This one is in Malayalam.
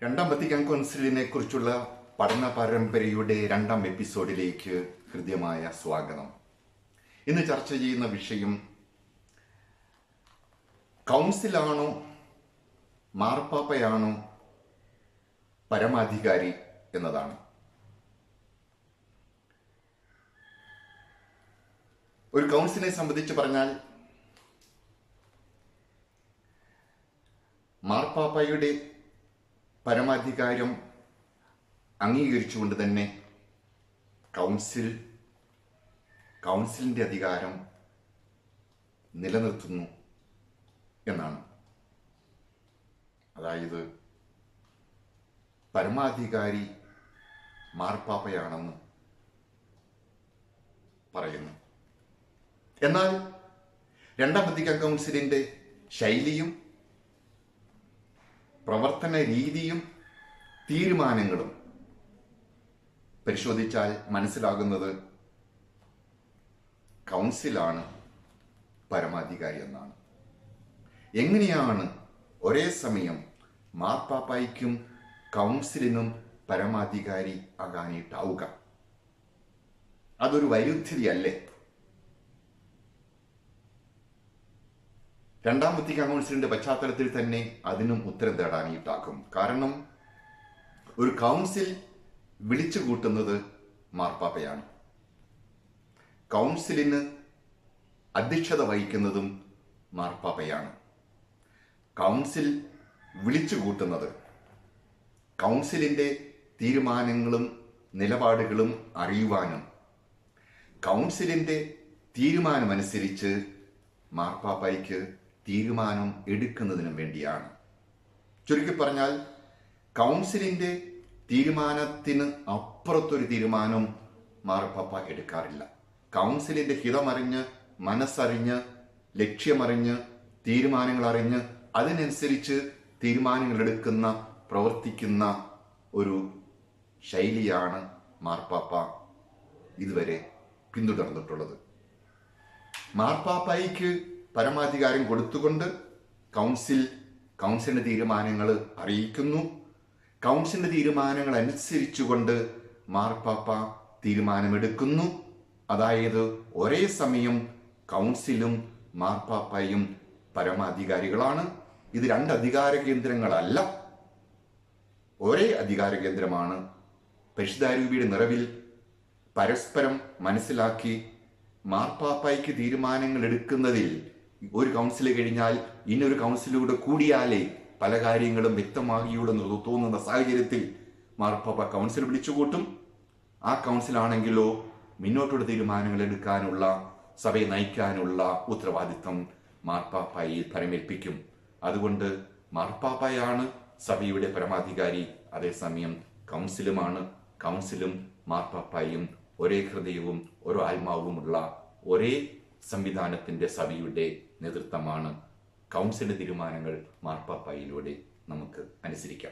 രണ്ടാം വത്തിക്കാൻ കൗൺസിലിനെ കുറിച്ചുള്ള പഠന പരമ്പരയുടെ രണ്ടാം എപ്പിസോഡിലേക്ക് ഹൃദ്യമായ സ്വാഗതം. ഇന്ന് ചർച്ച ചെയ്യുന്ന വിഷയം കൗൺസിലാണോ മാർപ്പാപ്പയാണോ പരമാധികാരി എന്നതാണ്. ഒരു കൗൺസിലിനെ സംബന്ധിച്ച് പറഞ്ഞാൽ മാർപ്പാപ്പയുടെ പരമാധികാരം അംഗീകരിച്ചുകൊണ്ട് തന്നെ കൗൺസിലിന്റെ അധികാരം നിലനിർത്തുന്നു എന്നാണ്. അതായത് പരമാധികാരി മാർപ്പാപ്പയാണെന്ന് പറയുന്നു. എന്നാൽ രണ്ടാം വത്തിക്കാൻ കൗൺസിലിന്റെ ശൈലിയും പ്രവർത്തന രീതിയും തീരുമാനങ്ങളും പരിശോധിച്ചാൽ മനസ്സിലാകുന്നത് കൗൺസിലാണ് പരമാധികാരി എന്നാണ്. എങ്ങനെയാണ് ഒരേ സമയം മാർപ്പാപ്പായ്ക്കും കൗൺസിലിനും പരമാധികാരി ആകാനായിട്ടാവുക? അതൊരു വൈരുദ്ധ്യതയല്ലേ? രണ്ടാം വത്തിക്കാൻ കൗൺസിലിന്റെ പശ്ചാത്തലത്തിൽ തന്നെ അതിനും ഉത്തരം തേടാനായിട്ടാകും. കാരണം ഒരു കൗൺസിൽ വിളിച്ചു കൂട്ടുന്നത് മാർപ്പാപ്പയാണ്. കൗൺസിലിന് അധ്യക്ഷത വഹിക്കുന്നതും മാർപ്പാപ്പയാണ്. കൗൺസിൽ വിളിച്ചു കൂട്ടുന്നത് കൗൺസിലിന്റെ തീരുമാനങ്ങളും നിലപാടുകളും അറിയുവാനും കൗൺസിലിന്റെ തീരുമാനമനുസരിച്ച് മാർപ്പാപ്പയ്ക്ക് തീരുമാനം എടുക്കുന്നതിനും വേണ്ടിയാണ്. ചുരുക്കി പറഞ്ഞാൽ കൗൺസിലിന്റെ തീരുമാനത്തിന് അപ്പുറത്തൊരു തീരുമാനം മാർപ്പാപ്പ എടുക്കാറില്ല. കൗൺസിലിന്റെ ഹിതമറിഞ്ഞ്, മനസ്സറിഞ്ഞ്, ലക്ഷ്യമറിഞ്ഞ്, തീരുമാനങ്ങൾ അറിഞ്ഞ് അതിനനുസരിച്ച് തീരുമാനങ്ങൾ എടുക്കുന്ന, പ്രവർത്തിക്കുന്ന ഒരു ശൈലിയാണ് മാർപ്പാപ്പ ഇതുവരെ പിന്തുടർന്നിട്ടുള്ളത്. മാർപ്പാപ്പയ്ക്ക് പരമാധികാരം കൊടുത്തുകൊണ്ട് കൗൺസിലിന്റെ തീരുമാനങ്ങൾ അറിയിക്കുന്നു. കൗൺസിലിന്റെ തീരുമാനങ്ങൾ അനുസരിച്ചുകൊണ്ട് മാർപ്പാപ്പ തീരുമാനമെടുക്കുന്നു. അതായത് ഒരേ സമയം കൗൺസിലും മാർപ്പാപ്പയും പരമാധികാരികളാണ്. ഇത് രണ്ട് അധികാര കേന്ദ്രങ്ങളല്ല, ഒരേ അധികാര കേന്ദ്രമാണ്. പരിശുദ്ധാരൂപിയുടെ നിറവിൽ പരസ്പരം മനസ്സിലാക്കി മാർപ്പാപ്പയ്ക്ക് തീരുമാനങ്ങൾ എടുക്കുന്നതിൽ ഒരു കൗൺസിൽ കഴിഞ്ഞാൽ ഇന്നൊരു കൗൺസിലൂടെ കൂടിയാലേ പല കാര്യങ്ങളും വ്യക്തമാകിയുള്ളൂ തോന്നുന്ന സാഹചര്യത്തിൽ മാർപ്പാപ്പ കൗൺസിൽ വിളിച്ചുകൂട്ടും. ആ കൗൺസിലാണെങ്കിലോ മുന്നോട്ടുള്ള തീരുമാനങ്ങൾ എടുക്കാനുള്ള, സഭയെ നയിക്കാനുള്ള ഉത്തരവാദിത്വം മാർപ്പാപ്പയിൽ പരമേൽപ്പിക്കും. അതുകൊണ്ട് മാർപ്പാപ്പയാണ് സഭയുടെ പരമാധികാരി. അതേസമയം കൗൺസിലുമാണ്. കൗൺസിലും മാർപ്പാപ്പയും ഒരേ ഹൃദയവും ഓരോ ആത്മാവുമുള്ള ഒരേ സംവിധാനത്തിന്റെ സഭയുടെ നേതൃത്വമാണ്. കൗൺസിലിന്റെ തീരുമാനങ്ങൾ മാർപ്പാപ്പയിലൂടെ നമുക്ക് അനുസരിക്കാം.